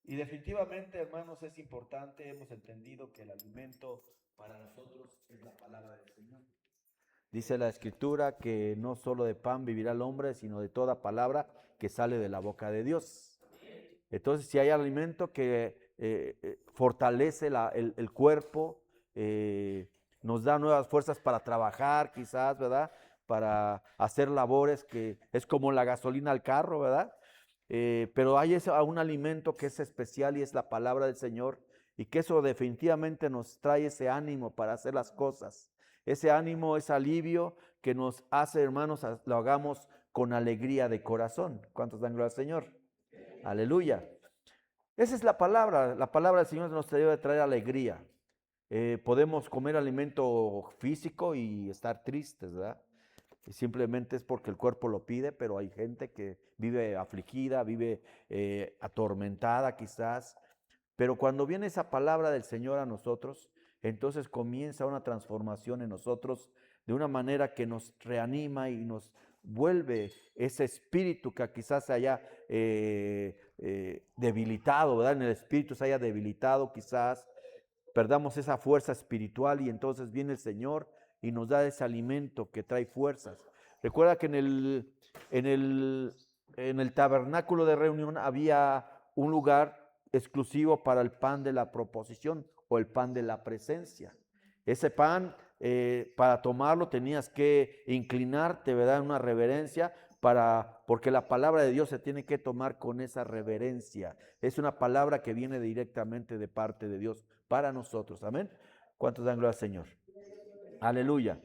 Y definitivamente, hermanos, es importante, hemos entendido que el alimento para nosotros es la palabra del Señor. Dice la Escritura que no solo de pan vivirá el hombre, sino de toda palabra que sale de la boca de Dios. Entonces, si hay alimento que fortalece el cuerpo, nos da nuevas fuerzas para trabajar, quizás, ¿verdad? Para hacer labores que es como la gasolina al carro, ¿verdad? Pero hay un alimento que es especial y es la palabra del Señor, y que eso definitivamente nos trae ese ánimo para hacer las cosas. Ese ánimo, ese alivio que nos hace, hermanos, lo hagamos con alegría de corazón. ¿Cuántos dan gloria al Señor? Aleluya. Esa es la palabra del Señor nos debe traer alegría. Podemos comer alimento físico y estar tristes, ¿verdad? Y simplemente es porque el cuerpo lo pide, pero hay gente que vive afligida, vive atormentada quizás. Pero cuando viene esa palabra del Señor a nosotros, entonces comienza una transformación en nosotros de una manera que nos reanima y nos vuelve ese espíritu que quizás se haya debilitado, ¿verdad? En el espíritu se haya debilitado quizás, perdamos esa fuerza espiritual y entonces viene el Señor y nos da ese alimento que trae fuerzas. Recuerda que en el, en el tabernáculo de reunión había un lugar exclusivo para el pan de la proposición o el pan de la presencia. Ese pan, para tomarlo tenías que inclinarte, ¿verdad? En una reverencia, porque la palabra de Dios se tiene que tomar con esa reverencia. Es una palabra que viene directamente de parte de Dios para nosotros. Amén. ¿Cuántos dan gloria al Señor? Aleluya.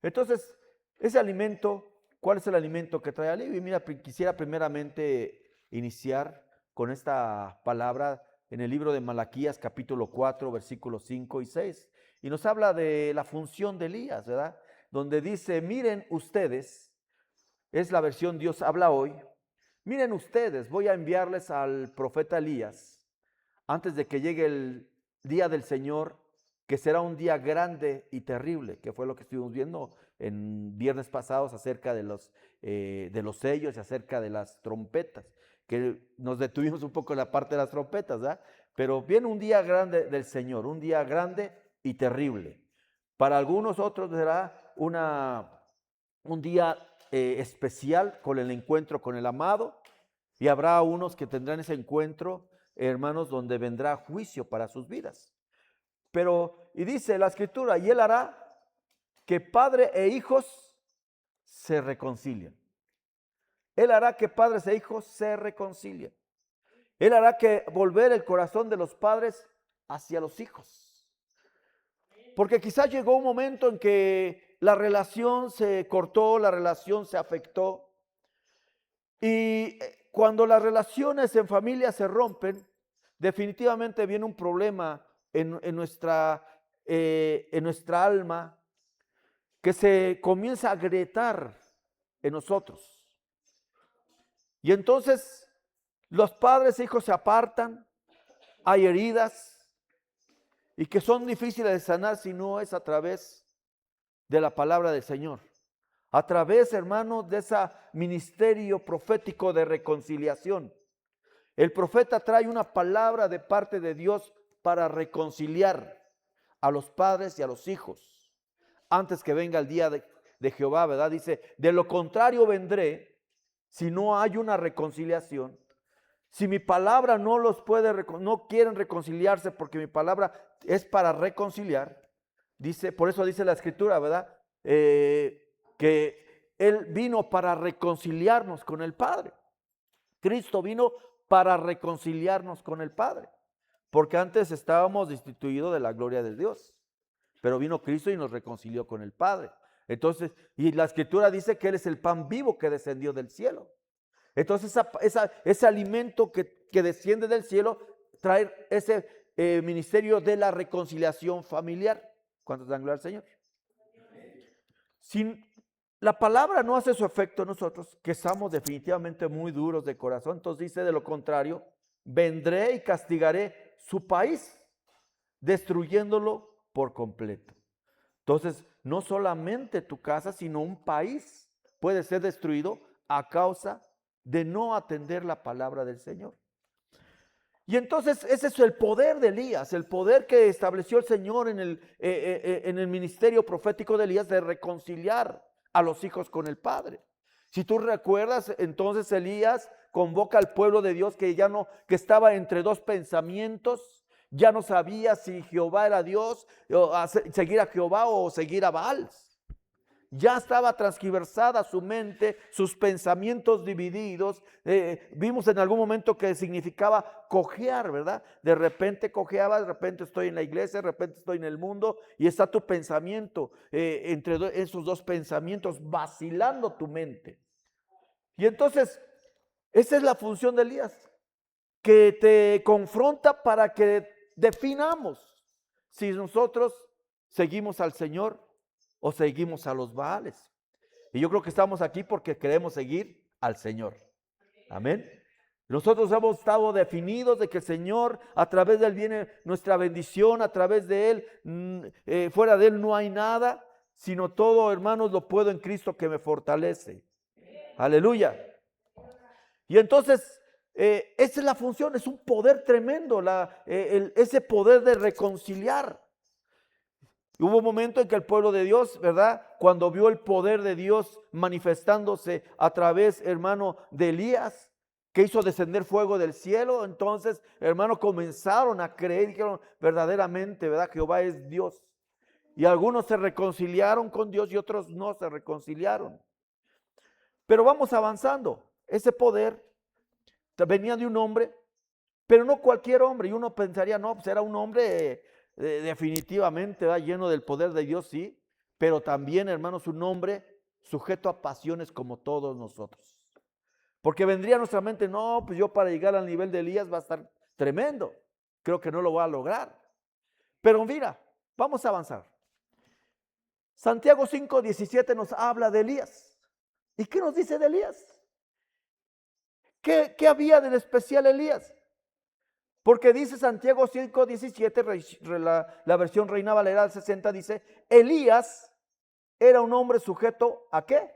Entonces, ese alimento, ¿cuál es el alimento que trae alivio? Y mira, quisiera primeramente iniciar con esta palabra en el libro de Malaquías, capítulo 4, versículos 5 y 6. Y nos habla de la función de Elías, ¿verdad? Donde dice, miren ustedes, es la versión Dios habla hoy, miren ustedes, voy a enviarles al profeta Elías antes de que llegue el día del Señor, que será un día grande y terrible, que fue lo que estuvimos viendo en viernes pasados acerca de los sellos y acerca de las trompetas, que nos detuvimos un poco en la parte de las trompetas, ¿verdad? Pero viene un día grande del Señor, un día grande y terrible. Para algunos otros será un día especial con el encuentro con el amado, y habrá unos que tendrán ese encuentro, hermanos, donde vendrá juicio para sus vidas. Pero, y dice la Escritura, y Él hará que padre e hijos se reconcilien. Él hará que padres e hijos se reconcilien. Él hará que volver el corazón de los padres hacia los hijos. Porque quizás llegó un momento en que la relación se cortó, la relación se afectó. Y cuando las relaciones en familia se rompen, definitivamente viene un problema en nuestra alma, que se comienza a agrietar en nosotros. Y entonces los padres e hijos se apartan, hay heridas y que son difíciles de sanar si no es a través de la palabra del Señor. A través, hermanos, de ese ministerio profético de reconciliación. El profeta trae una palabra de parte de Dios para reconciliar a los padres y a los hijos antes que venga el día de Jehová, ¿verdad? Dice, de lo contrario vendré si no hay una reconciliación. Si mi palabra no quieren reconciliarse porque mi palabra es para reconciliar, dice, por eso dice la Escritura, ¿verdad? Que Él vino para reconciliarnos con el Padre. Cristo vino para reconciliarnos con el Padre, porque antes estábamos destituidos de la gloria de Dios, pero vino Cristo y nos reconcilió con el Padre. Entonces, y la Escritura dice que Él es el pan vivo que descendió del cielo. Entonces, ese alimento que desciende del cielo trae ese ministerio de la reconciliación familiar. ¿Cuántos dan gloria al Señor? Si la palabra no hace su efecto en nosotros, que estamos definitivamente muy duros de corazón, entonces dice de lo contrario, vendré y castigaré su país, destruyéndolo por completo. Entonces, no solamente tu casa, sino un país puede ser destruido a causa de no atender la palabra del Señor. Y entonces ese es el poder de Elías, el poder que estableció el Señor en el ministerio profético de Elías, de reconciliar a los hijos con el Padre. Si tú recuerdas, entonces Elías convoca al pueblo de Dios que estaba entre dos pensamientos, ya no sabía si Jehová era Dios, o seguir a Jehová o seguir a Baal. Ya estaba transgiversada su mente, sus pensamientos divididos. Vimos en algún momento que significaba cojear, ¿verdad? De repente cojeaba, de repente estoy en la iglesia, de repente estoy en el mundo y está tu pensamiento entre esos dos pensamientos vacilando tu mente. Y entonces, esa es la función de Elías, que te confronta para que definamos si nosotros seguimos al Señor o seguimos a los Baales. Y yo creo que estamos aquí porque queremos seguir al Señor. Amén. Nosotros hemos estado definidos de que el Señor, a través de Él viene nuestra bendición, a través de Él, fuera de Él no hay nada, sino todo, hermanos, lo puedo en Cristo que me fortalece. Aleluya. Y entonces, esa es la función, es un poder tremendo, ese poder de reconciliar. Hubo un momento en que el pueblo de Dios, ¿verdad? Cuando vio el poder de Dios manifestándose a través, hermano, de Elías, que hizo descender fuego del cielo, entonces, hermano, comenzaron a creer y dijeron, verdaderamente, ¿verdad? Jehová es Dios. Y algunos se reconciliaron con Dios y otros no se reconciliaron. Pero vamos avanzando. Ese poder venía de un hombre, pero no cualquier hombre. Y uno pensaría, no, pues era un hombre definitivamente, ¿verdad? Lleno del poder de Dios, sí. Pero también, hermanos, un hombre sujeto a pasiones como todos nosotros. Porque vendría a nuestra mente, no, pues yo para llegar al nivel de Elías va a estar tremendo. Creo que no lo voy a lograr. Pero mira, vamos a avanzar. Santiago 5:17 nos habla de Elías. ¿Y qué nos dice de Elías? ¿Qué había del especial Elías? Porque dice Santiago 5:17, la versión Reina Valera del 60, dice, Elías era un hombre sujeto ¿a qué?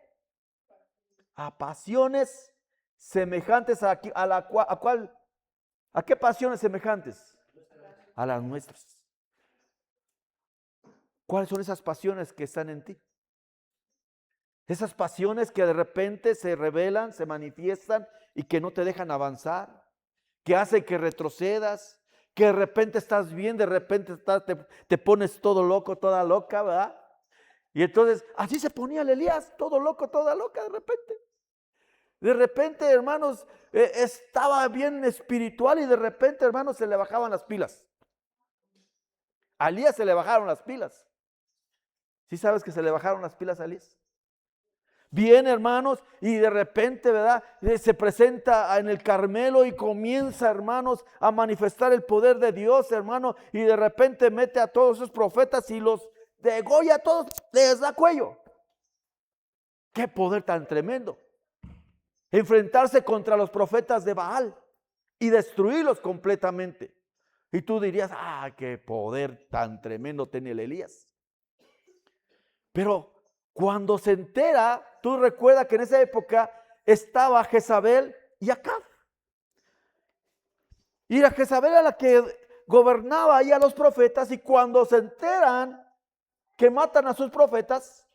A pasiones semejantes ¿a qué pasiones semejantes? A las nuestras. ¿Cuáles son esas pasiones que están en ti? Esas pasiones que de repente se revelan, se manifiestan y que no te dejan avanzar, que hacen que retrocedas, que de repente estás bien, de repente te pones todo loco, toda loca, ¿verdad? Y entonces, así se ponía el Elías, todo loco, toda loca de repente. De repente, hermanos, estaba bien espiritual y de repente, hermanos, se le bajaban las pilas. A Elías se le bajaron las pilas. ¿Sí sabes que se le bajaron las pilas a Elías? Viene, hermanos, y de repente, ¿verdad? Se presenta en el Carmelo y comienza, hermanos, a manifestar el poder de Dios, hermano, y de repente mete a todos esos profetas y los degolla a todos, les da cuello. ¡Qué poder tan tremendo! Enfrentarse contra los profetas de Baal y destruirlos completamente. Y tú dirías, qué poder tan tremendo tiene el Elías. Pero cuando se entera, tú recuerdas que en esa época estaba Jezabel y Acab. Y la Jezabel era la que gobernaba ahí a los profetas, y cuando se enteran que matan a sus profetas,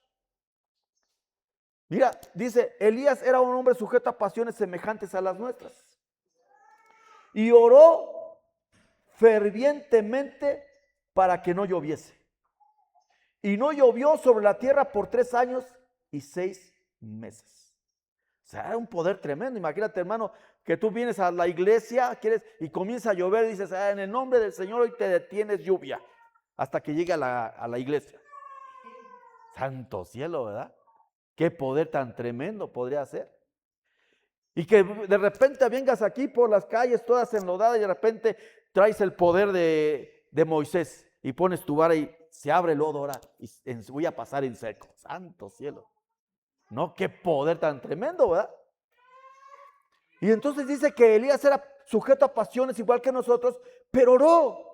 mira, dice, Elías era un hombre sujeto a pasiones semejantes a las nuestras. Y oró fervientemente para que no lloviese. Y no llovió sobre la tierra por 3 años y 6 meses. O sea, era un poder tremendo. Imagínate, hermano, que tú vienes a la iglesia y comienza a llover y dices, en el nombre del Señor hoy te detienes lluvia, hasta que llegue a la iglesia. Santo cielo, ¿verdad? Qué poder tan tremendo podría ser. Y que de repente vengas aquí por las calles todas enlodadas y de repente traes el poder de Moisés y pones tu vara y se abre el lodo ahora y voy a pasar en seco. Santo cielo. No, qué poder tan tremendo, ¿verdad? Y entonces dice que Elías era sujeto a pasiones igual que nosotros, pero oró.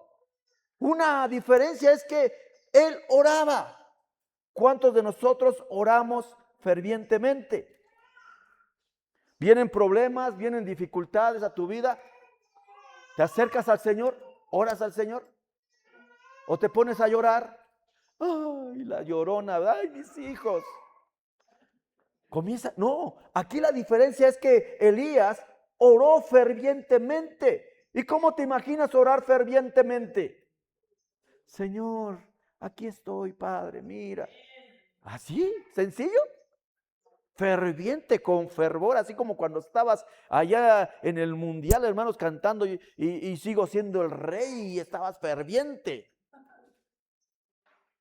Una diferencia es que él oraba. ¿Cuántos de nosotros oramos? Vienen problemas, vienen dificultades a tu vida. ¿Te acercas al Señor? ¿Oras al Señor? ¿O te pones a llorar? Ay, la llorona, ay, mis hijos. Comienza, no, aquí la diferencia es que Elías oró fervientemente. ¿Y cómo te imaginas orar fervientemente? Señor, aquí estoy, Padre, mira. ¿Así? ¿Sencillo? Ferviente, con fervor, así como cuando estabas allá en el mundial, hermanos, cantando y sigo siendo el rey y estabas ferviente.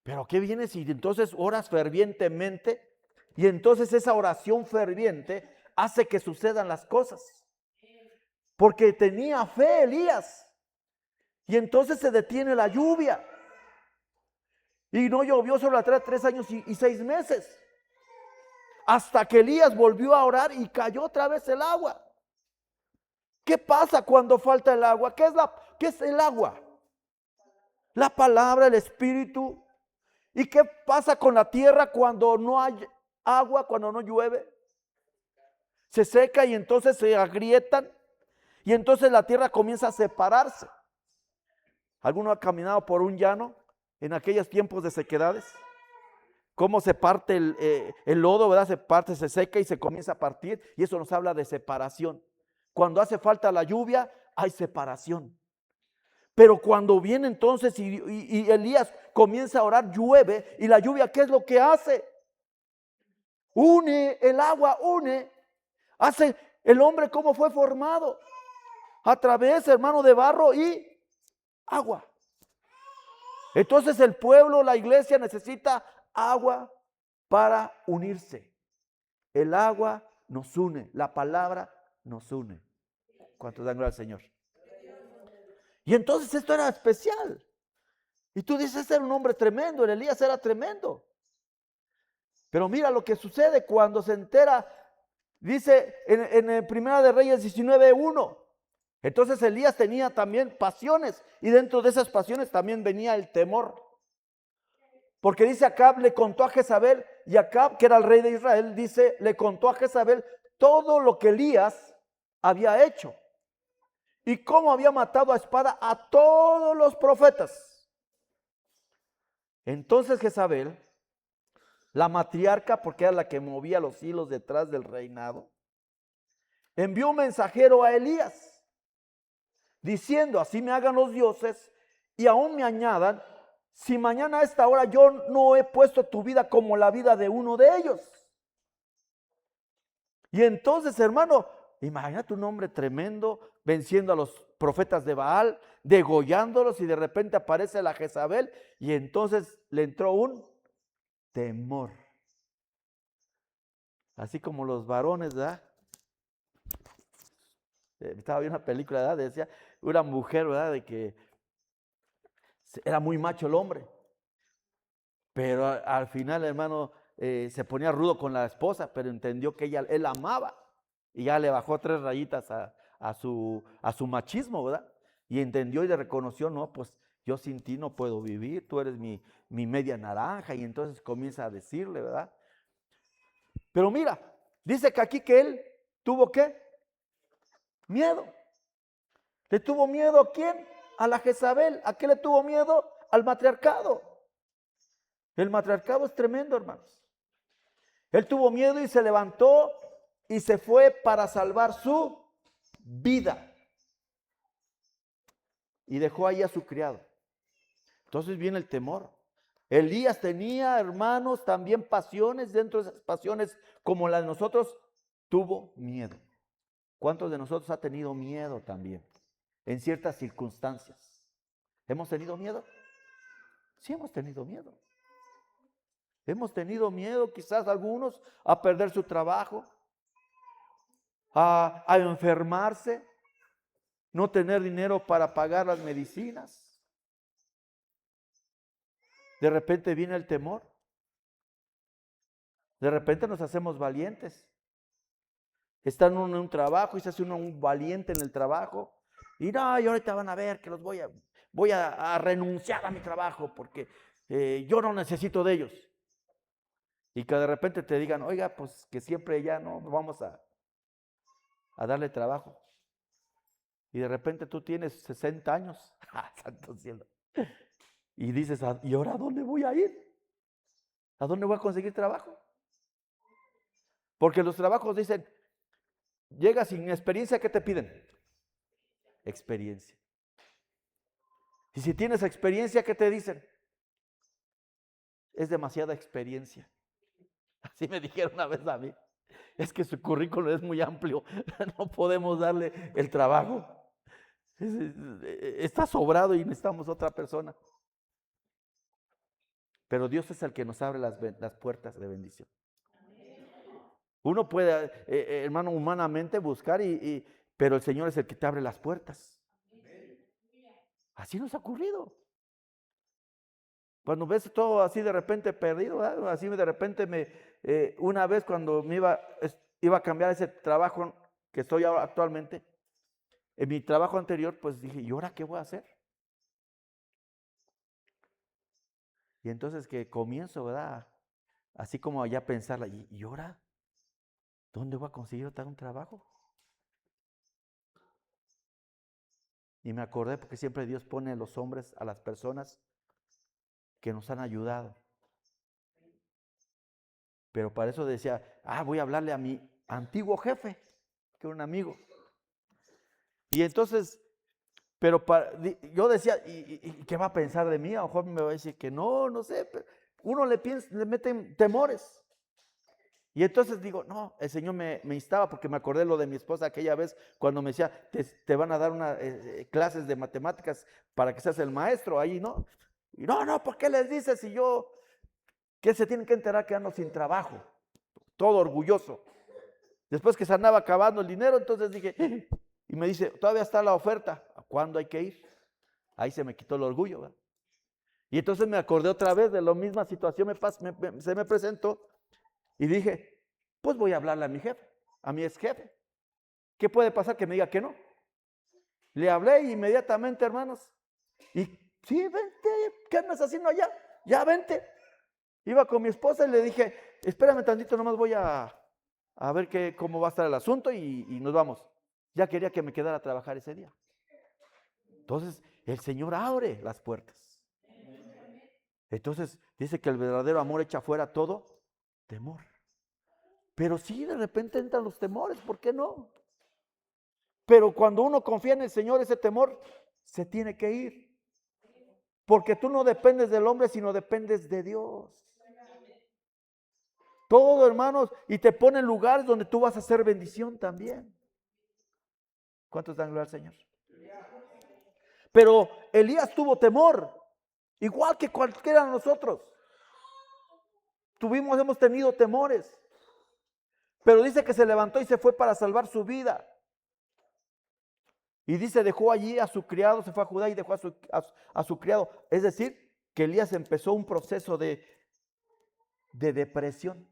Pero ¿qué viene si entonces oras fervientemente? Y entonces esa oración ferviente hace que sucedan las cosas. Porque tenía fe Elías. Y entonces se detiene la lluvia. Y no llovió sobre la tierra 3 años y 6 meses. Hasta que Elías volvió a orar y cayó otra vez el agua. ¿Qué pasa cuando falta el agua? ¿Qué es el agua? La palabra, el espíritu. ¿Y qué pasa con la tierra cuando no hay agua, cuando no llueve? Se seca y entonces se agrietan y entonces la tierra comienza a separarse. ¿Alguno ha caminado por un llano en aquellos tiempos de sequedades? Cómo se parte el lodo, ¿verdad? Se parte, se seca y se comienza a partir, y eso nos habla de separación. Cuando hace falta la lluvia, hay separación. Pero cuando viene entonces y Elías comienza a orar, llueve, y la lluvia, ¿qué es lo que hace? Une el agua, hace el hombre como fue formado, a través, hermano, de barro y agua. Entonces el pueblo, la iglesia necesita agua para unirse. El agua nos une, la palabra nos une. ¿Cuántos dan gloria al Señor? Y entonces esto era especial. Y tú dices, ese era un hombre tremendo, el Elías era tremendo. Pero mira lo que sucede cuando se entera, dice en Primera de Reyes 19:1. Entonces Elías tenía también pasiones y dentro de esas pasiones también venía el temor. Porque dice Acab le contó a Jezabel, y Acab, que era el rey de Israel, dice, le contó a Jezabel todo lo que Elías había hecho y cómo había matado a espada a todos los profetas. Entonces Jezabel, la matriarca, porque era la que movía los hilos detrás del reinado, envió un mensajero a Elías diciendo, así me hagan los dioses y aún me añadan, si mañana a esta hora yo no he puesto tu vida como la vida de uno de ellos. Y entonces, hermano, imagínate un hombre tremendo venciendo a los profetas de Baal, degollándolos, y de repente aparece la Jezabel y entonces le entró un temor. Así como los varones, ¿verdad? Estaba viendo una película, ¿verdad? Decía una mujer, ¿verdad? De que era muy macho el hombre, pero al final, hermano, se ponía rudo con la esposa, pero entendió que él la amaba y ya le bajó 3 rayitas a su machismo, ¿verdad? Y entendió y le reconoció, no, pues yo sin ti no puedo vivir, tú eres mi media naranja, y entonces comienza a decirle, ¿verdad? Pero mira, dice que aquí que él tuvo ¿qué? Miedo. ¿Le tuvo miedo a quién? A la Jezabel. ¿A qué le tuvo miedo? Al matriarcado. El matriarcado es tremendo, hermanos. Él tuvo miedo y se levantó y se fue para salvar su vida. Y dejó ahí a su criado. Entonces viene el temor. Elías tenía, hermanos, también pasiones. Dentro de esas pasiones, como las de nosotros, tuvo miedo. ¿Cuántos de nosotros ha tenido miedo también en ciertas circunstancias? ¿Hemos tenido miedo? Sí, hemos tenido miedo. Hemos tenido miedo, quizás algunos, a perder su trabajo, a enfermarse, no tener dinero para pagar las medicinas. De repente viene el temor. De repente nos hacemos valientes. Está uno en un trabajo y se hace uno un valiente en el trabajo. Y no, y ahorita van a ver que voy a renunciar a mi trabajo porque yo no necesito de ellos. Y que de repente te digan, oiga, pues que siempre ya no vamos a darle trabajo. Y de repente tú tienes 60 años. Santo cielo. Y dices, ¿y ahora a dónde voy a ir? ¿A dónde voy a conseguir trabajo? Porque los trabajos dicen, llegas sin experiencia, ¿qué te piden? Experiencia. Y si tienes experiencia, ¿qué te dicen? Es demasiada experiencia. Así me dijeron una vez a mí. Es que su currículum es muy amplio. No podemos darle el trabajo. Está sobrado y necesitamos otra persona. Pero Dios es el que nos abre las puertas de bendición. Uno puede, hermano, humanamente buscar, pero el Señor es el que te abre las puertas. Así nos ha ocurrido. Cuando ves todo así de repente perdido, ¿verdad? Así de repente una vez cuando me iba a cambiar ese trabajo que estoy ahora actualmente, en mi trabajo anterior, pues dije, ¿y ahora qué voy a hacer? Y entonces que comienzo, ¿verdad? Así como allá a pensarla, ¿y ahora? ¿Dónde voy a conseguir un trabajo? Y me acordé porque siempre Dios pone a los hombres, a las personas que nos han ayudado. Pero para eso decía, voy a hablarle a mi antiguo jefe, que era un amigo. Y entonces, yo decía, ¿y qué va a pensar de mí? A lo mejor me va a decir que no sé. Pero uno le meten temores. Y entonces digo, no, el Señor me instaba porque me acordé lo de mi esposa aquella vez cuando me decía, te van a dar clases de matemáticas para que seas el maestro ahí, ¿no? Y no, ¿por qué les dices si yo, que se tienen que enterar que ando sin trabajo? Todo orgulloso. Después que se andaba acabando el dinero, entonces dije, y me dice, todavía está la oferta, ¿a cuándo hay que ir? Ahí se me quitó el orgullo, ¿verdad? Y entonces me acordé otra vez de la misma situación, se me presentó y dije, pues voy a hablarle a mi jefe, a mi ex jefe. ¿Qué puede pasar? Que me diga que no. Le hablé inmediatamente, hermanos, y sí, vente, ¿qué andas haciendo allá? Ya vente. Iba con mi esposa y le dije, espérame tantito, nomás voy a ver cómo va a estar el asunto y nos vamos. Ya quería que me quedara a trabajar ese día. Entonces, el Señor abre las puertas. Entonces, dice que el verdadero amor echa fuera todo temor. Pero sí, de repente entran los temores, ¿por qué no? Pero cuando uno confía en el Señor, ese temor se tiene que ir. Porque tú no dependes del hombre, sino dependes de Dios. Todo, hermanos, y te pone en lugares donde tú vas a hacer bendición también. ¿Cuántos dan gloria al Señor? Pero Elías tuvo temor, igual que cualquiera de nosotros. Hemos tenido temores. Pero dice que se levantó y se fue para salvar su vida. Y dice, dejó allí a su criado, se fue a Judá y dejó a su criado. Es decir, que Elías empezó un proceso de depresión.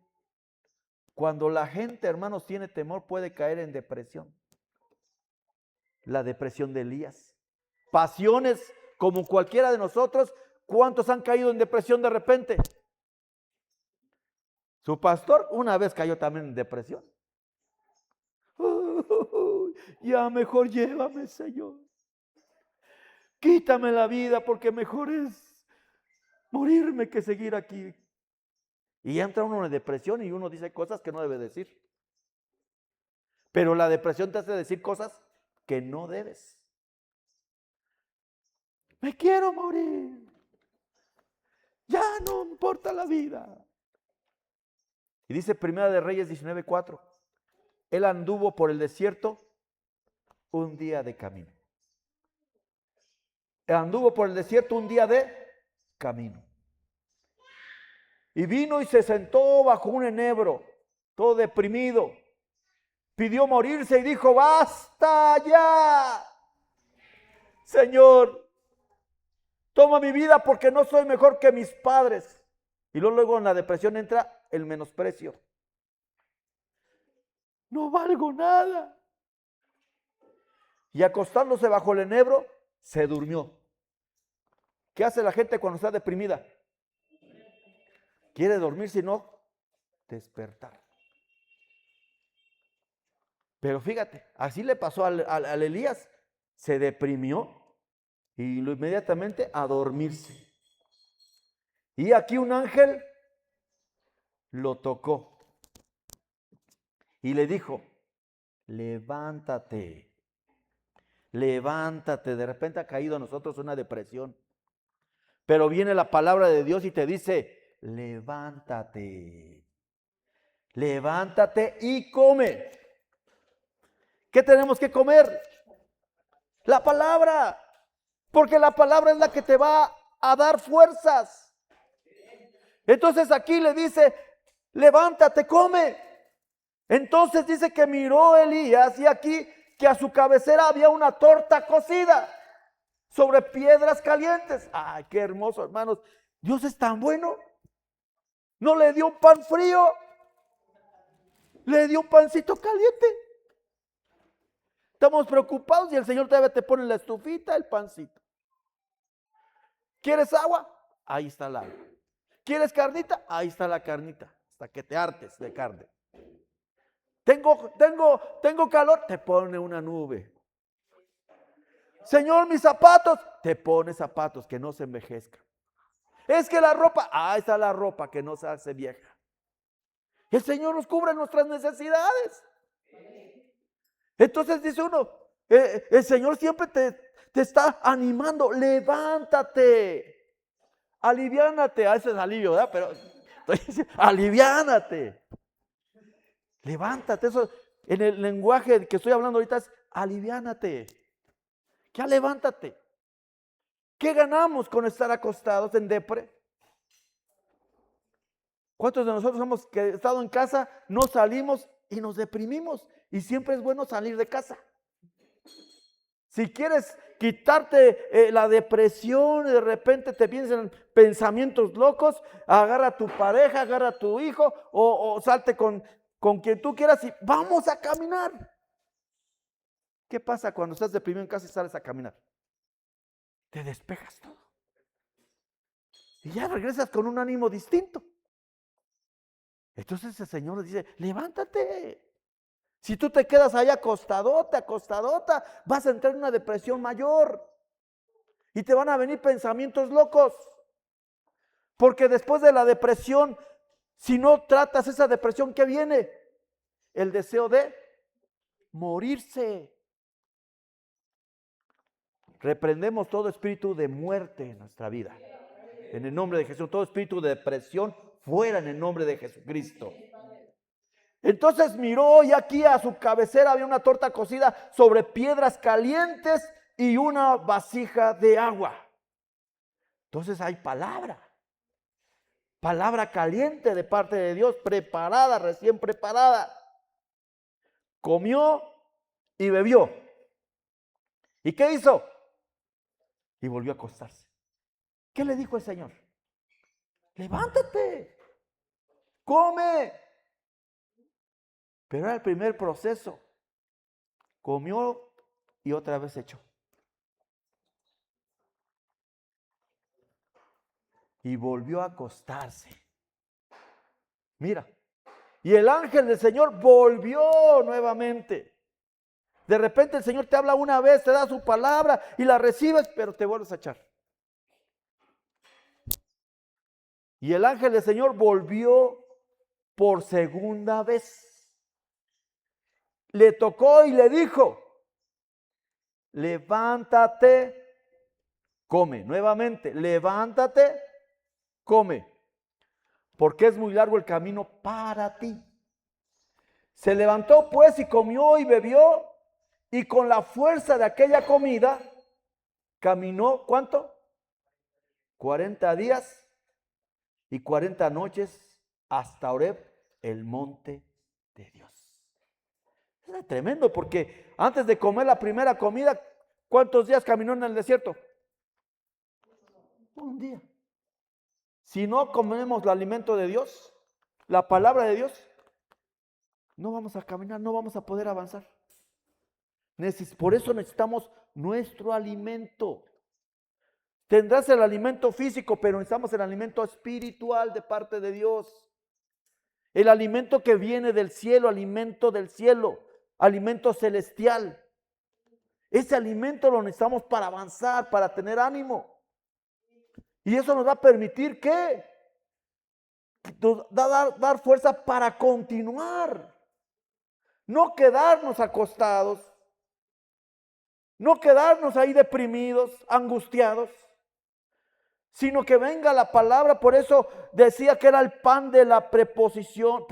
Cuando la gente, hermanos, tiene temor, puede caer en depresión. La depresión de Elías. Pasiones como cualquiera de nosotros. ¿Cuántos han caído en depresión de repente? Su pastor una vez cayó también en depresión. Ya mejor llévame, Señor. Quítame la vida porque mejor es morirme que seguir aquí. Y entra uno en depresión y uno dice cosas que no debe decir. Pero la depresión te hace decir cosas que no debes. Me quiero morir. Ya no importa la vida. Y dice Primera de Reyes 19:4. Él anduvo por el desierto un día de camino. Él anduvo por el desierto un día de camino. Y vino y se sentó bajo un enebro, todo deprimido. Pidió morirse y dijo, basta ya. Señor, toma mi vida porque no soy mejor que mis padres. Y luego en la depresión entra el menosprecio. No valgo nada. Y acostándose bajo el enebro, se durmió. ¿Qué hace la gente cuando está deprimida? Quiere dormir, sino despertar. Pero fíjate, así le pasó al Elías. se deprimió y inmediatamente a dormirse. Y aquí un ángel lo tocó y le dijo, levántate, levántate. De repente ha caído a nosotros una depresión, pero viene la palabra de Dios y te dice, levántate, levántate y come. ¿Qué tenemos que comer? La palabra, porque la palabra es la que te va a dar fuerzas. Entonces aquí le dice, levántate, come. Entonces dice que miró Elías y aquí que a su cabecera había una torta cocida sobre piedras calientes. Ay, qué hermoso, hermanos. Dios es tan bueno. No le dio un pan frío, le dio un pancito caliente. Estamos preocupados y el Señor todavía te pone en la estufita el pancito. ¿Quieres agua? Ahí está el agua. ¿Quieres carnita? Ahí está la carnita, hasta que te hartes de carne. Tengo calor, te pone una nube. Señor, mis zapatos, te pone zapatos que no se envejezcan. Es que la ropa, ahí está la ropa que no se hace vieja. El Señor nos cubre nuestras necesidades. Entonces dice uno, el Señor siempre te está animando, levántate, aliviánate. A ese es alivio, ¿verdad? Pero aliviánate, levántate. Eso en el lenguaje que estoy hablando ahorita es aliviánate. Ya levántate. ¿Qué ganamos con estar acostados en depre? ¿Cuántos de nosotros hemos estado en casa, no salimos y nos deprimimos? Y siempre es bueno salir de casa. Si quieres quitarte la depresión y de repente te piensan pensamientos locos, agarra a tu pareja, agarra a tu hijo o salte con quien tú quieras y vamos a caminar. ¿Qué pasa cuando estás deprimido en casa y sales a caminar? Te despejas todo. Y ya regresas con un ánimo distinto. Entonces el Señor dice, levántate. Si tú te quedas ahí acostadota, vas a entrar en una depresión mayor. Y te van a venir pensamientos locos. Porque después de la depresión, si no tratas esa depresión, ¿qué viene? El deseo de morirse. Reprendemos todo espíritu de muerte en nuestra vida. En el nombre de Jesús, todo espíritu de depresión fuera en el nombre de Jesucristo. Entonces miró y aquí a su cabecera había una torta cocida sobre piedras calientes y una vasija de agua. Entonces hay palabra caliente de parte de Dios, preparada, recién preparada. Comió y bebió. ¿Y qué hizo? Y volvió a acostarse. ¿Qué le dijo el Señor? Levántate, come. Pero era el primer proceso. Comió y otra vez echó. Y volvió a acostarse. Mira. Y el ángel del Señor volvió nuevamente. De repente el Señor te habla una vez, te da su palabra y la recibes, pero te vuelves a echar. Y el ángel del Señor volvió por segunda vez. Le tocó y le dijo, levántate, come. Nuevamente, levántate, come. Porque es muy largo el camino para ti. Se levantó pues y comió y bebió, y con la fuerza de aquella comida, caminó, ¿cuánto? 40 días y 40 noches hasta Horeb, el monte de Dios. Era tremendo porque antes de comer la primera comida, ¿cuántos días caminó en el desierto? Un día. Si no comemos el alimento de Dios, la palabra de Dios, no vamos a caminar, no vamos a poder avanzar. Por eso necesitamos nuestro alimento. Tendrás el alimento físico, pero necesitamos el alimento espiritual de parte de Dios. El alimento que viene del cielo, alimento del cielo, alimento celestial. Ese alimento lo necesitamos para avanzar, para tener ánimo. Y eso nos va a permitir que nos dar fuerza para continuar. No quedarnos acostados. No quedarnos ahí deprimidos, angustiados, sino que venga la palabra. Por eso decía que era el pan de la proposición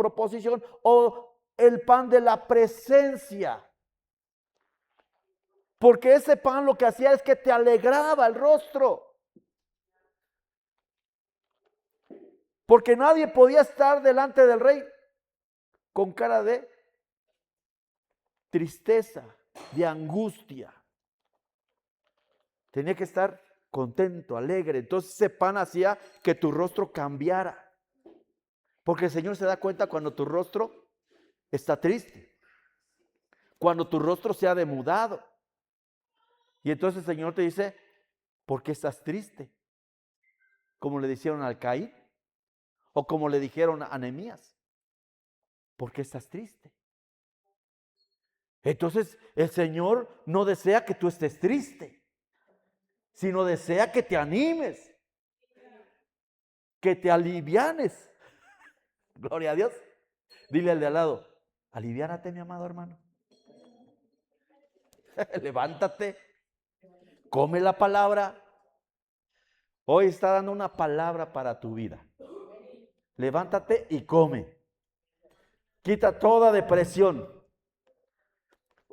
o el pan de la presencia. Porque ese pan lo que hacía es que te alegraba el rostro. Porque nadie podía estar delante del rey con cara de tristeza, de angustia. Tenía que estar contento, alegre. Entonces ese pan hacía que tu rostro cambiara. Porque el Señor se da cuenta cuando tu rostro está triste. Cuando tu rostro se ha demudado. Y entonces el Señor te dice, ¿por qué estás triste? Como le dijeron al Caín. O como le dijeron a Nehemías. ¿Por qué estás triste? Entonces el Señor no desea que tú estés triste, sino desea que te animes, que te alivianes. Gloria a Dios. Dile al de al lado, aliviánate, mi amado hermano. Levántate, come la palabra. Hoy está dando una palabra para tu vida. Levántate y come. Quita toda depresión.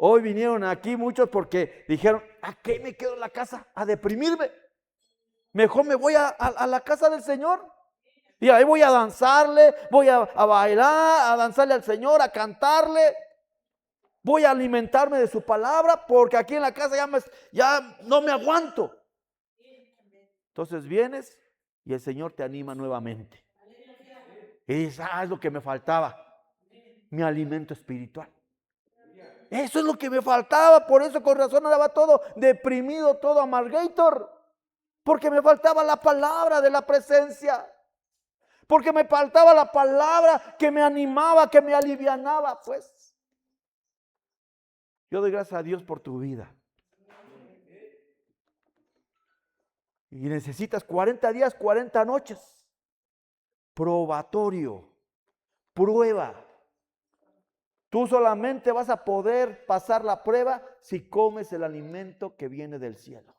Hoy vinieron aquí muchos porque dijeron, ¿a qué me quedo en la casa? ¿A deprimirme? Mejor me voy a la casa del Señor. Y ahí voy a danzarle, voy a bailar, a danzarle al Señor, a cantarle. Voy a alimentarme de su palabra porque aquí en la casa ya no me aguanto. Entonces vienes y el Señor te anima nuevamente. Y dices, es lo que me faltaba, mi alimento espiritual. Eso es lo que me faltaba, por eso con razón andaba todo deprimido, todo amargator. Porque me faltaba la palabra de la presencia. Porque me faltaba la palabra que me animaba, que me alivianaba, pues. Yo doy gracias a Dios por tu vida. Y necesitas 40 días, 40 noches. Probatorio. Prueba. Tú solamente vas a poder pasar la prueba si comes el alimento que viene del cielo.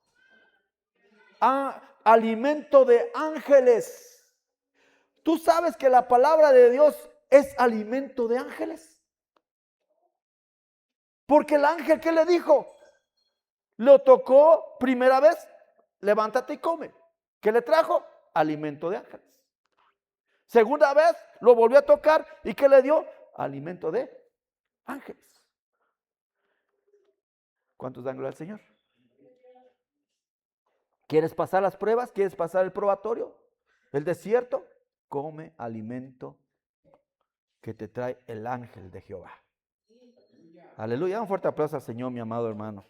Alimento de ángeles. ¿Tú sabes que la palabra de Dios es alimento de ángeles? Porque el ángel, ¿qué le dijo? Lo tocó primera vez, levántate y come. ¿Qué le trajo? Alimento de ángeles. Segunda vez, lo volvió a tocar y ¿qué le dio? Alimento de ángeles. ¿Cuántos dan gloria al Señor? ¿Quieres pasar las pruebas? ¿Quieres pasar el probatorio? ¿El desierto? Come alimento que te trae el ángel de Jehová. Aleluya. Un fuerte aplauso al Señor, mi amado hermano.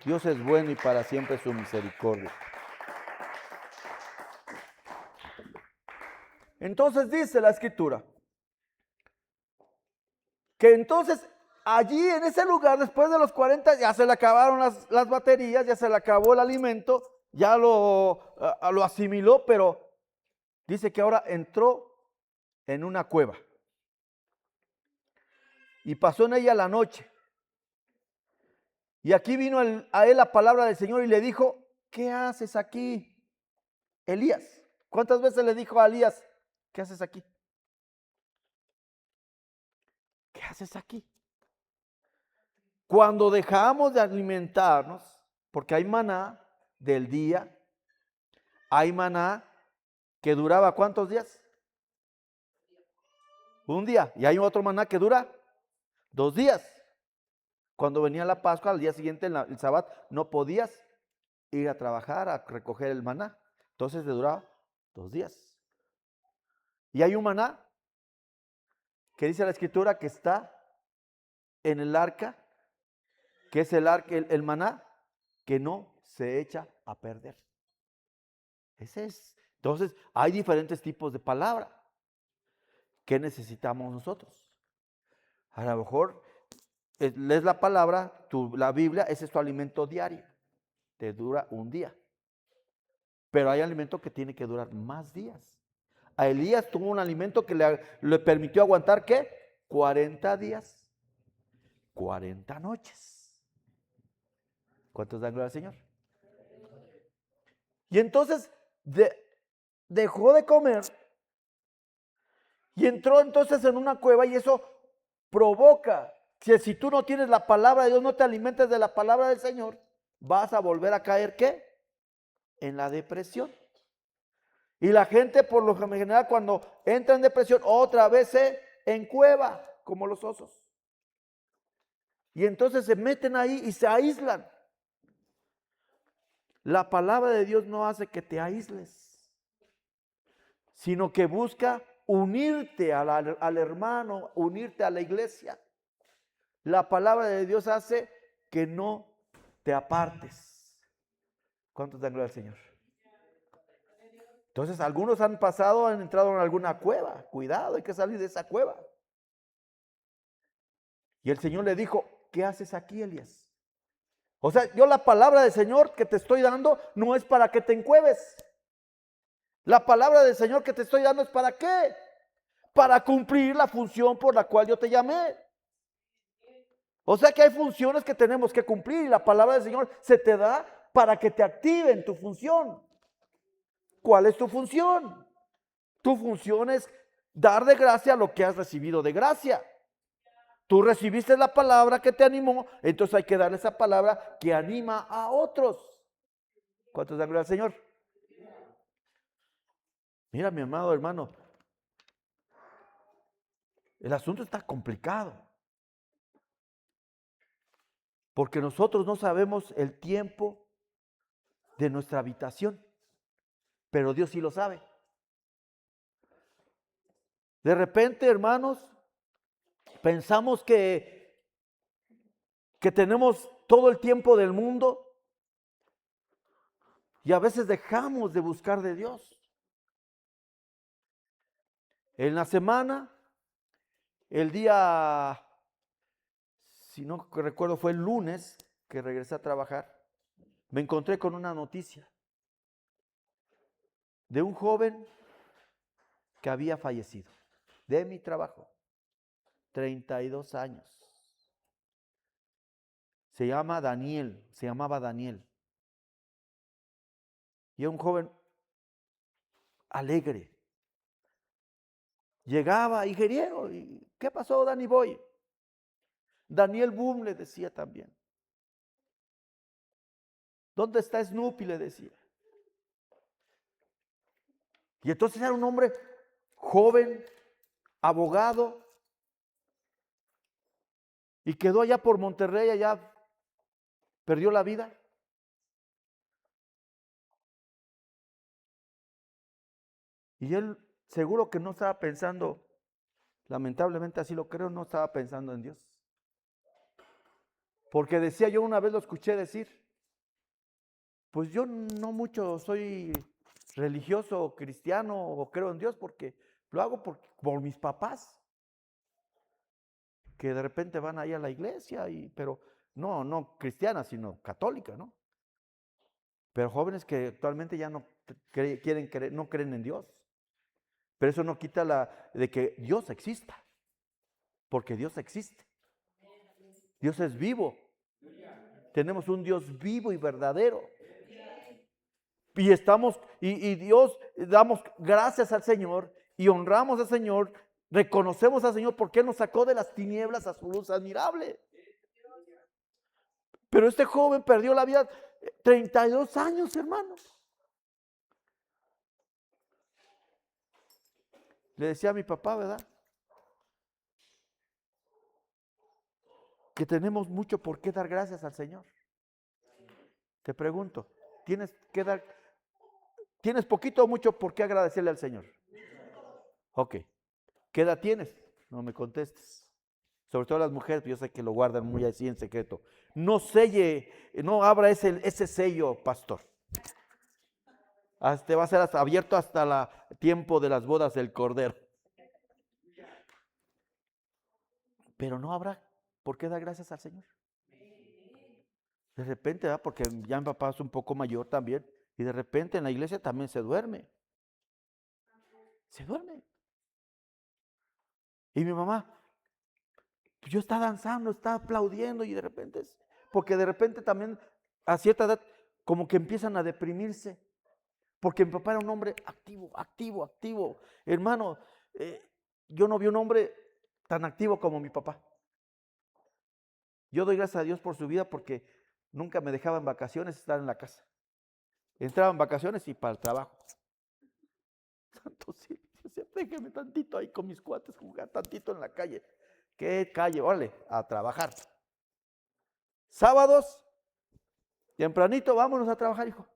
Dios es bueno y para siempre su misericordia. Entonces dice la Escritura que entonces allí en ese lugar, después de los 40, ya se le acabaron las baterías, ya se le acabó el alimento, ya lo asimiló, pero dice que ahora entró en una cueva y pasó en ella la noche. Y aquí vino a él la palabra del Señor y le dijo, ¿qué haces aquí, Elías? ¿Cuántas veces le dijo a Elías, ¿qué haces aquí? ¿Qué haces aquí? Cuando dejamos de alimentarnos, porque hay maná del día, hay maná que duraba ¿cuántos días? Un día. Y hay otro maná que dura 2 días. Cuando venía la Pascua, al día siguiente, el Sabbat, no podías ir a trabajar, a recoger el maná. Entonces te duraba 2 días. Y hay un maná que dice la Escritura que está en el arca, que es el maná que no se echa a perder. Ese es. Entonces, hay diferentes tipos de palabra. ¿Qué necesitamos nosotros? A lo mejor lees la palabra, la Biblia, ese es tu alimento diario. Te dura un día. Pero hay alimento que tiene que durar más días. A Elías tuvo un alimento que le permitió aguantar, ¿qué? 40 días, 40 noches. ¿Cuántos dan gloria al Señor? Y entonces dejó de comer y entró entonces en una cueva, y eso provoca que si tú no tienes la palabra de Dios, no te alimentes de la palabra del Señor, vas a volver a caer, ¿qué? En la depresión. Y la gente por lo general cuando entra en depresión otra vez se encueva como los osos. Y entonces se meten ahí y se aíslan. La palabra de Dios no hace que te aísles, sino que busca unirte al hermano, unirte a la iglesia. La palabra de Dios hace que no te apartes. ¿Cuántos dan gloria al Señor? Entonces algunos han entrado en alguna cueva. Cuidado, hay que salir de esa cueva. Y el Señor le dijo, ¿qué haces aquí, Elías? O sea, yo la palabra del Señor que te estoy dando no es para que te encueves. La palabra del Señor que te estoy dando es ¿para qué? Para cumplir la función por la cual yo te llamé. O sea que hay funciones que tenemos que cumplir y la palabra del Señor se te da para que te active en tu función. ¿Cuál es tu función? Tu función es dar de gracia lo que has recibido de gracia. Tú recibiste la palabra que te animó, entonces hay que darle esa palabra que anima a otros. ¿Cuántos dan gloria al Señor? Mira, mi amado hermano, el asunto está complicado. Porque nosotros no sabemos el tiempo de nuestra habitación, pero Dios sí lo sabe. De repente, hermanos, pensamos que tenemos todo el tiempo del mundo y a veces dejamos de buscar de Dios. En la semana, el día, si no recuerdo, fue el lunes que regresé a trabajar, me encontré con una noticia de un joven que había fallecido, de mi trabajo, 32 años. Se llamaba Daniel. Y era un joven alegre. Llegaba, ingeniero, ¿y qué pasó, Danny Boy? Daniel Boom le decía también. ¿Dónde está Snoopy? Le decía. Y entonces era un hombre joven, abogado, y quedó allá por Monterrey, allá perdió la vida. Y él seguro que no estaba pensando, lamentablemente así lo creo, no estaba pensando en Dios. Porque decía, yo una vez lo escuché decir, pues yo no mucho soy religioso o cristiano o creo en Dios porque lo hago por mis papás, que de repente van ahí a la iglesia, pero no cristiana, sino católica, ¿no? Pero jóvenes que actualmente ya no quieren creer, no creen en Dios. Pero eso no quita de que Dios exista, porque Dios existe. Dios es vivo. Tenemos un Dios vivo y verdadero. Y Dios, damos gracias al Señor y honramos al Señor, reconocemos al Señor porque Él nos sacó de las tinieblas a su luz admirable. Pero este joven perdió la vida 32 años, hermanos. Le decía a mi papá, ¿verdad? Que tenemos mucho por qué dar gracias al Señor. Te pregunto, ¿tienes poquito o mucho por qué agradecerle al Señor? Ok. ¿Qué edad tienes? No me contestes. Sobre todo las mujeres, yo sé que lo guardan muy así en secreto. No selle, no abra ese sello, pastor. Te va a ser abierto hasta el tiempo de las bodas del Cordero. Pero no habrá ¿por qué da gracias al Señor? De repente, ¿verdad? Porque ya mi papá es un poco mayor también, y de repente en la iglesia también se duerme. Se duerme. Y mi mamá, yo estaba danzando, estaba aplaudiendo, y de repente, porque de repente también a cierta edad como que empiezan a deprimirse. Porque mi papá era un hombre activo, activo, activo. Hermano, yo no vi un hombre tan activo como mi papá. Yo doy gracias a Dios por su vida porque nunca me dejaba en vacaciones estar en la casa. Entraba en vacaciones y para el trabajo. Santo cielo, déjeme tantito ahí con mis cuates, jugar tantito en la calle. ¿Qué calle? Órale, a trabajar. Sábados, tempranito, vámonos a trabajar, hijo.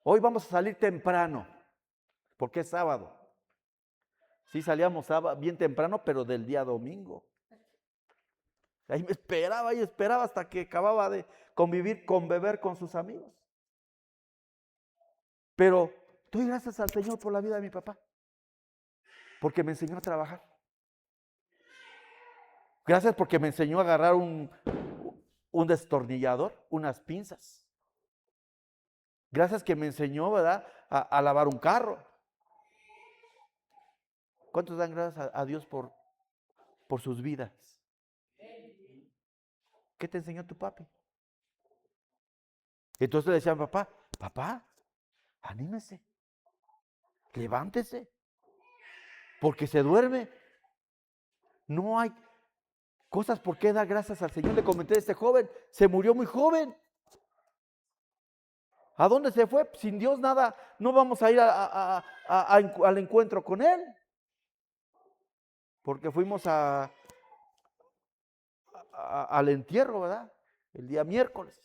Hoy vamos a salir temprano, porque es sábado. Sí salíamos bien temprano, pero del día domingo. Ahí me esperaba hasta que acababa de convivir, beber con sus amigos. Pero doy gracias al Señor por la vida de mi papá, porque me enseñó a trabajar. Gracias porque me enseñó a agarrar un destornillador, unas pinzas. Gracias que me enseñó, ¿verdad?, a lavar un carro. ¿Cuántos dan gracias a Dios por sus vidas? ¿Qué te enseñó tu papi? Entonces le decía a mi papá, papá, anímese, levántese, porque se duerme. No hay cosas por qué dar gracias al Señor. Le comenté a este joven, se murió muy joven. ¿A dónde se fue? Sin Dios nada, no vamos a ir al encuentro con Él. Porque fuimos al entierro, ¿verdad? El día miércoles.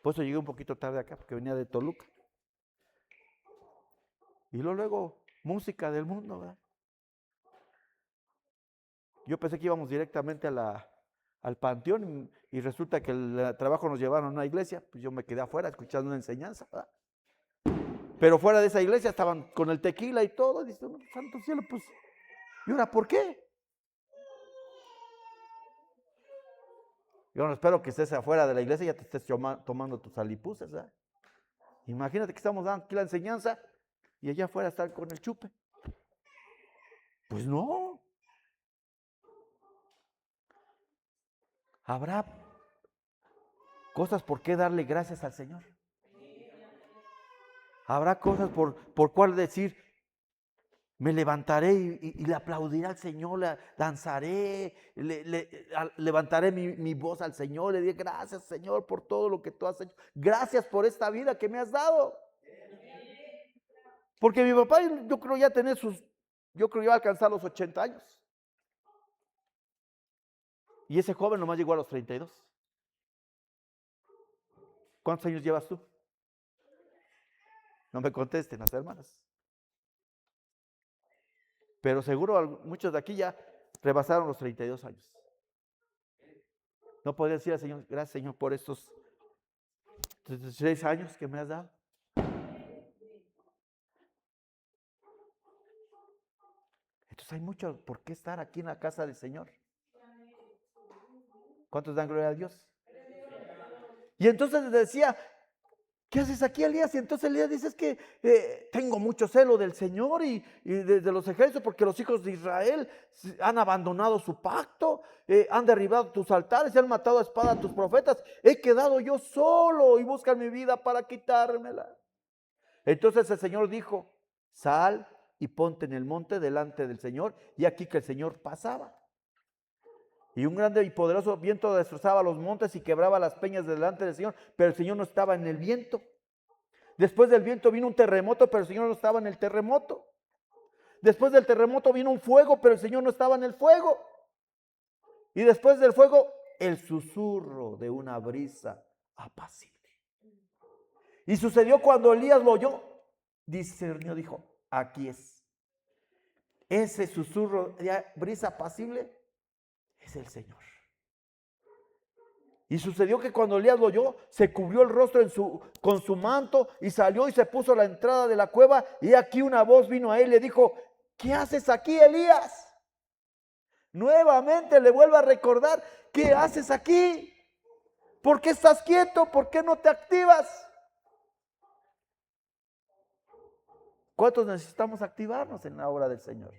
Por eso llegué un poquito tarde acá, porque venía de Toluca. Y luego música del mundo, ¿verdad? Yo pensé que íbamos directamente al panteón y resulta que el trabajo nos llevaron a una iglesia, pues yo me quedé afuera escuchando una enseñanza, ¿verdad? Pero fuera de esa iglesia estaban con el tequila y todo, y dice, no, santo cielo, pues, ¿y ahora por qué? Yo no espero que estés afuera de la iglesia y ya te estés tomando tus alipuses, ¿verdad? Imagínate que estamos dando aquí la enseñanza y allá afuera estar con el chupe. Pues no. Habrá cosas por qué darle gracias al Señor. Habrá cosas por cuál decir, me levantaré y le aplaudiré al Señor, le danzaré, levantaré mi voz al Señor, le diré gracias, Señor, por todo lo que tú has hecho. Gracias por esta vida que me has dado. Porque mi papá, yo creo ya iba a alcanzar los 80 años. Y ese joven nomás llegó a los 32. ¿Cuántos años llevas tú? No me contesten las hermanas. Pero seguro muchos de aquí ya rebasaron los 32 años. ¿No podría decir al Señor, gracias Señor por estos 36 años que me has dado? Entonces hay mucho por qué estar aquí en la casa del Señor. ¿Cuántos dan gloria a Dios? Y entonces les decía, ¿qué haces aquí, Elías? Y entonces Elías dice, es que tengo mucho celo del Señor y de los ejércitos, porque los hijos de Israel han abandonado su pacto, han derribado tus altares, han matado a espada a tus profetas. He quedado yo solo y buscan mi vida para quitármela. Entonces el Señor dijo, sal y ponte en el monte delante del Señor. Y aquí que el Señor pasaba. Y un grande y poderoso viento destrozaba los montes y quebraba las peñas delante del Señor, pero el Señor no estaba en el viento. Después del viento vino un terremoto, pero el Señor no estaba en el terremoto. Después del terremoto vino un fuego, pero el Señor no estaba en el fuego. Y después del fuego, el susurro de una brisa apacible. Y sucedió cuando Elías lo oyó, discernió, dijo, aquí es. Ese susurro de brisa apacible es el Señor. Y sucedió que cuando Elías lo oyó, se cubrió el rostro con su manto y salió y se puso a la entrada de la cueva. Y aquí una voz vino a él y le dijo, ¿qué haces aquí, Elías? Nuevamente le vuelve a recordar, ¿qué haces aquí? ¿Por qué estás quieto? ¿Por qué no te activas? ¿Cuántos necesitamos activarnos en la obra del Señor?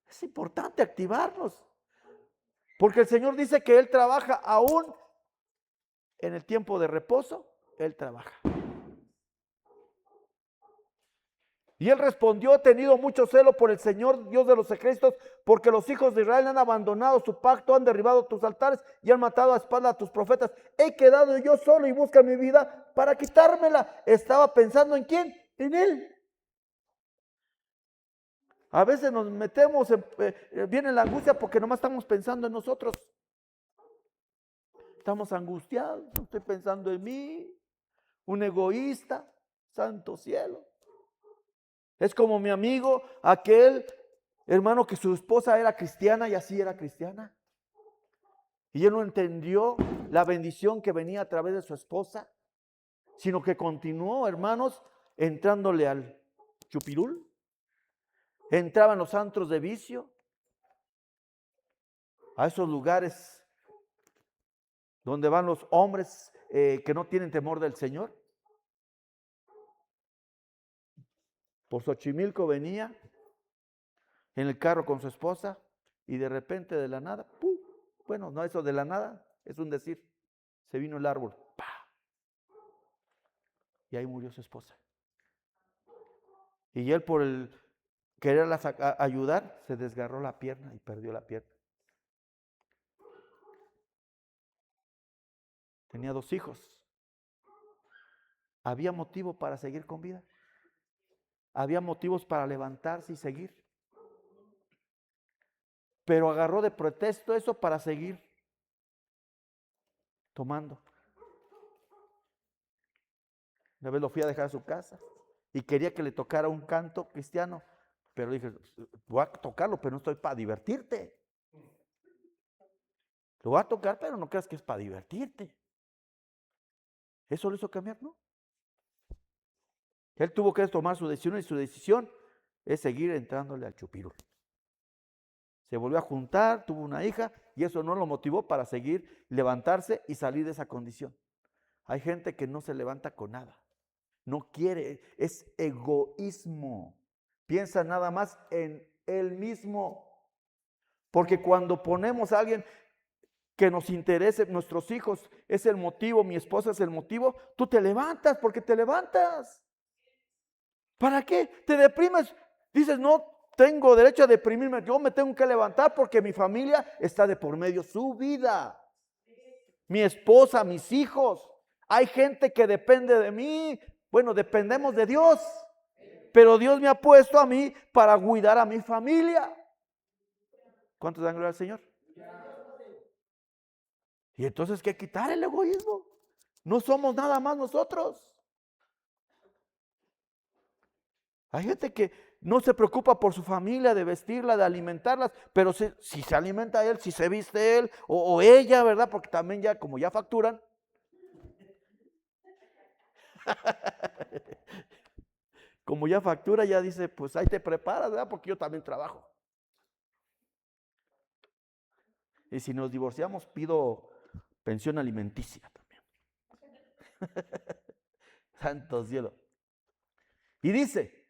Es importante activarnos. Porque el Señor dice que Él trabaja aún en el tiempo de reposo. Él trabaja. Y él respondió: he tenido mucho celo por el Señor, Dios de los ejércitos, porque los hijos de Israel han abandonado su pacto, han derribado tus altares y han matado a espada a tus profetas. He quedado yo solo y buscan mi vida para quitármela. Estaba pensando ¿en quién? En él. A veces nos metemos, viene la angustia porque nomás estamos pensando en nosotros. Estamos angustiados, no estoy pensando en mí, un egoísta, santo cielo. Es como mi amigo, aquel hermano que su esposa era cristiana y así era cristiana. Y él no entendió la bendición que venía a través de su esposa, sino que continuó, hermanos, entrándole al chupirul. Entraba en los antros de vicio, a esos lugares donde van los hombres que no tienen temor del Señor. Por Xochimilco venía en el carro con su esposa y de repente de la nada, ¡pum! Bueno, no, eso de la nada es un decir, se vino el árbol, ¡pah! Y ahí murió su esposa. Y él, por el quererla ayudar, se desgarró la pierna y perdió la pierna. Tenía 2 hijos. ¿Había motivo para seguir con vida? ¿Había motivos para levantarse y seguir? Pero agarró de pretexto eso para seguir tomando. Una vez lo fui a dejar a su casa y quería que le tocara un canto cristiano, pero dije, voy a tocarlo, pero no estoy para divertirte. Lo voy a tocar, pero no creas que es para divertirte. ¿Eso lo hizo cambiar? No. Él tuvo que tomar su decisión y su decisión es seguir entrándole al chupirul. Se volvió a juntar, tuvo una hija y eso no lo motivó para seguir, levantarse y salir de esa condición. Hay gente que no se levanta con nada. No quiere, es egoísmo. Piensa nada más en él mismo. Porque cuando ponemos a alguien que nos interese, nuestros hijos es el motivo, mi esposa es el motivo, tú te levantas porque te levantas. ¿Para qué? Te deprimes. Dices, no tengo derecho a deprimirme, yo me tengo que levantar porque mi familia está de por medio, su vida. Mi esposa, mis hijos. Hay gente que depende de mí. Bueno, dependemos de Dios, pero Dios me ha puesto a mí para cuidar a mi familia. ¿Cuántos dan gloria al Señor? Y entonces hay que quitar el egoísmo. No somos nada más nosotros. Hay gente que no se preocupa por su familia, de vestirla, de alimentarlas, pero si se alimenta él, si se viste él o ella, ¿verdad? Porque también ya, como ya facturan. Como ya factura, ya dice, pues ahí te preparas, ¿verdad? Porque yo también trabajo. Y si nos divorciamos, pido pensión alimenticia también. Santo cielo. Y dice,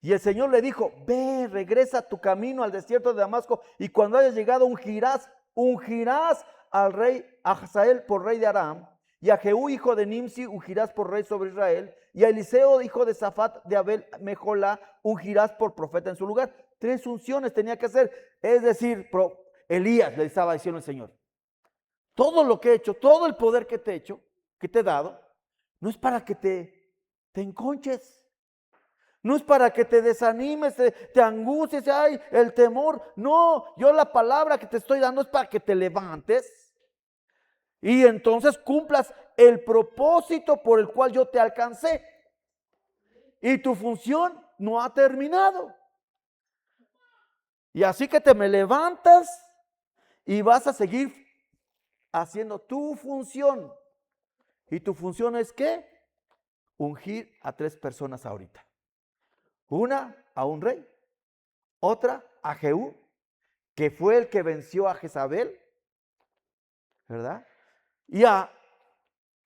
y el Señor le dijo, ve, regresa a tu camino al desierto de Damasco, y cuando hayas llegado ungirás al rey Hazael por rey de Aram, y a Jehú hijo de Nimsi ungirás por rey sobre Israel, y a Eliseo hijo de Safat de Abel Mejola ungirás por profeta en su lugar. 3 unciones tenía que hacer, es decir, Elías le estaba diciendo el Señor, todo lo que he hecho, todo el poder que te he hecho, que te he dado, no es para que te enconches. No es para que te desanimes, te angusties, ay, el temor. No, yo la palabra que te estoy dando es para que te levantes y entonces cumplas el propósito por el cual yo te alcancé. Y tu función no ha terminado. Y así que te me levantas y vas a seguir haciendo tu función. ¿Y tu función es qué? Ungir a 3 personas ahorita. Una a un rey, otra a Jehú, que fue el que venció a Jezabel, ¿verdad? Y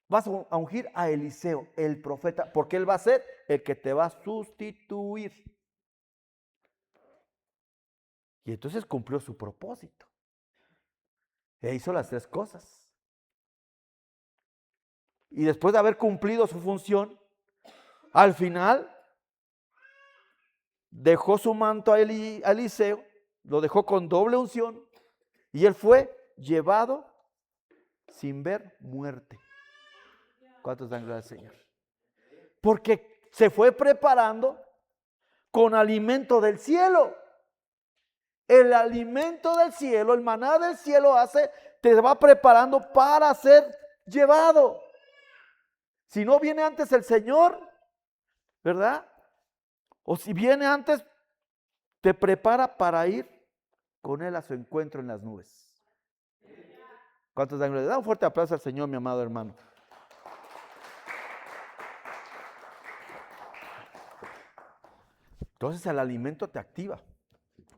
vas a ungir a Eliseo, el profeta, porque él va a ser el que te va a sustituir. Y entonces cumplió su propósito. E hizo las 3 cosas. Y después de haber cumplido su función, al final dejó su manto a Eliseo, lo dejó con doble unción, y él fue llevado sin ver muerte. ¿Cuántos dan gracias al Señor? Porque se fue preparando con alimento del cielo. El alimento del cielo, el maná del cielo te va preparando para ser llevado. Si no viene antes el Señor, ¿verdad? O si viene antes, te prepara para ir con Él a su encuentro en las nubes. ¿Cuántos dan gloria? Da un fuerte aplauso al Señor, mi amado hermano. Entonces el alimento te activa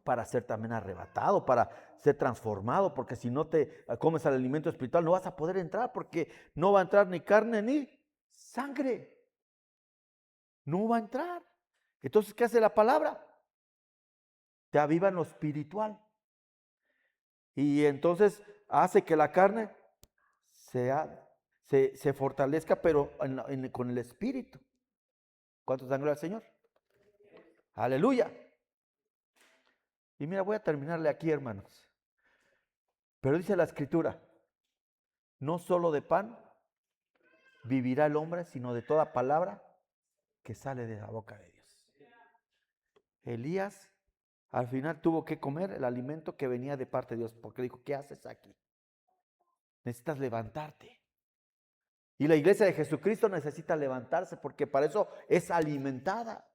para ser también arrebatado, para ser transformado, porque si no te comes el alimento espiritual no vas a poder entrar, porque no va a entrar ni carne ni sangre. No va a entrar. Entonces, ¿qué hace la palabra? Te aviva en lo espiritual. Y entonces hace que la carne se fortalezca, pero con el espíritu. ¿Cuántos dan gloria al Señor? Aleluya. Y mira, voy a terminarle aquí, hermanos. Pero dice la Escritura, no solo de pan vivirá el hombre, sino de toda palabra que sale de la boca de Dios. Elías al final tuvo que comer el alimento que venía de parte de Dios, porque dijo, ¿qué haces aquí? Necesitas levantarte. Y la iglesia de Jesucristo necesita levantarse, porque para eso es alimentada.